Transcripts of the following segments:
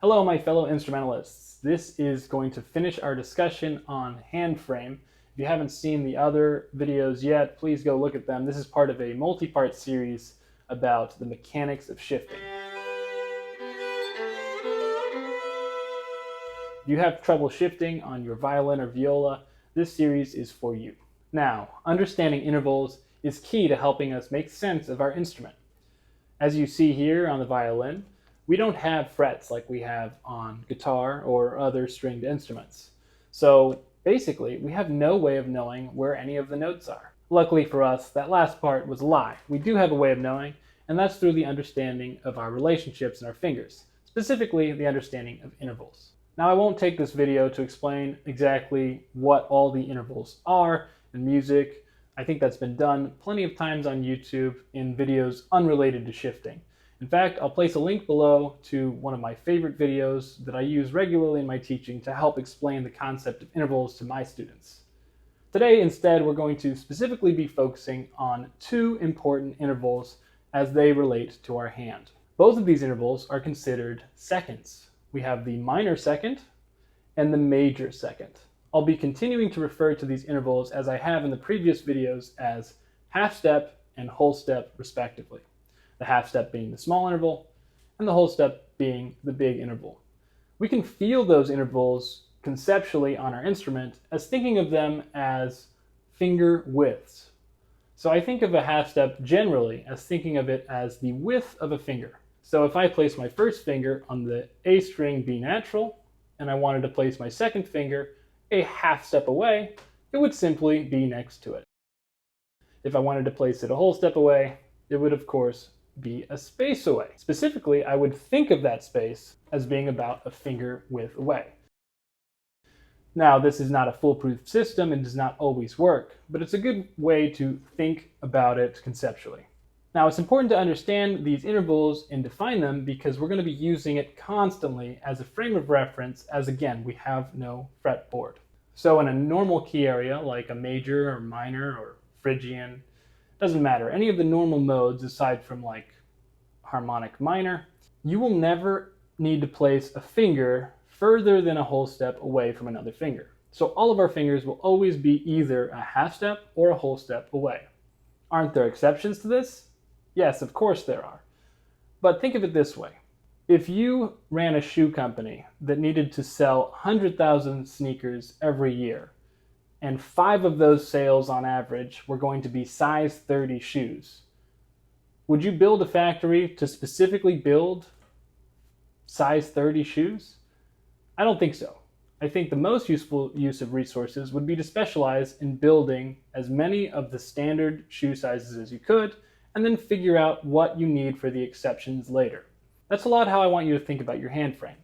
Hello, my fellow instrumentalists. This is going to finish our discussion on hand frame. If you haven't seen the other videos yet, please go look at them. This is part of a multi-part series about the mechanics of shifting. If you have trouble shifting on your violin or viola, this series is for you. Now, understanding intervals is key to helping us make sense of our instrument. As you see here on the violin, we don't have frets like we have on guitar or other stringed instruments. So basically, we have no way of knowing where any of the notes are. Luckily for us, that last part was a lie. We do have a way of knowing, and that's through the understanding of our relationships in our fingers, specifically the understanding of intervals. Now, I won't take this video to explain exactly what all the intervals are in music. I think that's been done plenty of times on YouTube in videos unrelated to shifting. In fact, I'll place a link below to one of my favorite videos that I use regularly in my teaching to help explain the concept of intervals to my students. Today, instead, we're going to specifically be focusing on two important intervals as they relate to our hand. Both of these intervals are considered seconds. We have the minor second and the major second. I'll be continuing to refer to these intervals as I have in the previous videos as half step and whole step respectively. The half step being the small interval and the whole step being the big interval. We can feel those intervals conceptually on our instrument as thinking of them as finger widths. So I think of a half step generally as thinking of it as the width of a finger. So if I place my first finger on the A string B natural and I wanted to place my second finger a half step away, it would simply be next to it. If I wanted to place it a whole step away, it would of course be a space away. Specifically, I would think of that space as being about a finger width away. Now, this is not a foolproof system and does not always work, but it's a good way to think about it conceptually. Now, it's important to understand these intervals and define them because we're going to be using it constantly as a frame of reference as, again, we have no fretboard. So in a normal key area like a major or minor or Phrygian, doesn't matter, any of the normal modes aside from like harmonic minor, you will never need to place a finger further than a whole step away from another finger. So all of our fingers will always be either a half step or a whole step away. Aren't there exceptions to this? Yes, of course there are. But think of it this way. If you ran a shoe company that needed to sell 100,000 sneakers every year, and 5 of those sales on average were going to be size 30 shoes, would you build a factory to specifically build size 30 shoes? I don't think so. I think the most useful use of resources would be to specialize in building as many of the standard shoe sizes as you could, and then figure out what you need for the exceptions later. That's a lot how I want you to think about your hand frame.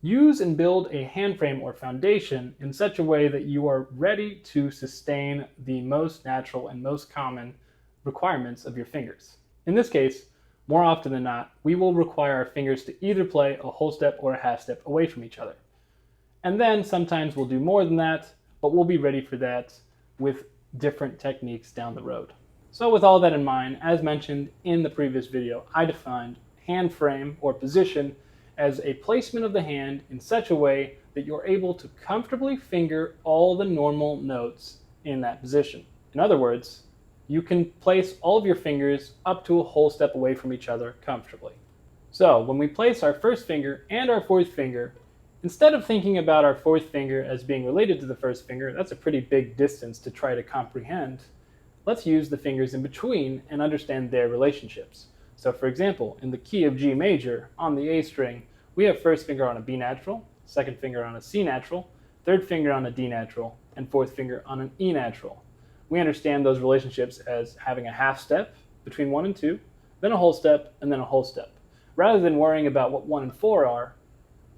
Use and build a hand frame or foundation in such a way that you are ready to sustain the most natural and most common requirements of your fingers. In this case, more often than not, we will require our fingers to either play a whole step or a half step away from each other. And then sometimes we'll do more than that, but we'll be ready for that with different techniques down the road. So with all that in mind, as mentioned in the previous video, I defined hand frame or position as a placement of the hand in such a way that you're able to comfortably finger all the normal notes in that position. In other words, you can place all of your fingers up to a whole step away from each other comfortably. So when we place our first finger and our fourth finger, instead of thinking about our fourth finger as being related to the first finger, that's a pretty big distance to try to comprehend. Let's use the fingers in between and understand their relationships. So for example, in the key of G major, on the A string, we have first finger on a B natural, second finger on a C natural, third finger on a D natural, and fourth finger on an E natural. We understand those relationships as having a half step between 1 and 2, then a whole step, and then a whole step. Rather than worrying about what 1 and 4 are,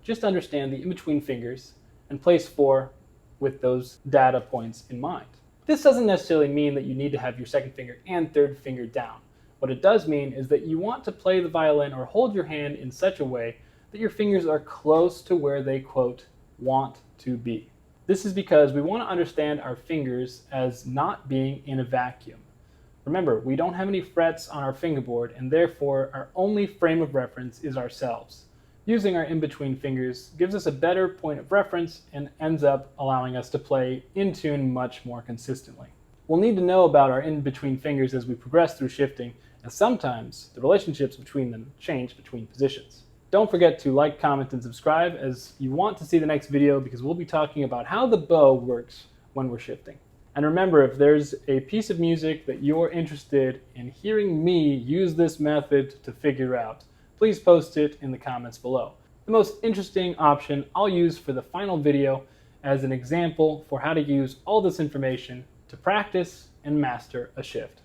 just understand the in-between fingers and place 4 with those data points in mind. This doesn't necessarily mean that you need to have your second finger and third finger down. What it does mean is that you want to play the violin or hold your hand in such a way that your fingers are close to where they, quote, want to be. This is because we want to understand our fingers as not being in a vacuum. Remember, we don't have any frets on our fingerboard, and therefore our only frame of reference is ourselves. Using our in-between fingers gives us a better point of reference and ends up allowing us to play in tune much more consistently. We'll need to know about our in-between fingers as we progress through shifting, as sometimes the relationships between them change between positions. Don't forget to like, comment, and subscribe as you want to see the next video, because we'll be talking about how the bow works when we're shifting. And remember, if there's a piece of music that you're interested in hearing me use this method to figure out, please post it in the comments below. The most interesting option I'll use for the final video as an example for how to use all this information to practice and master a shift.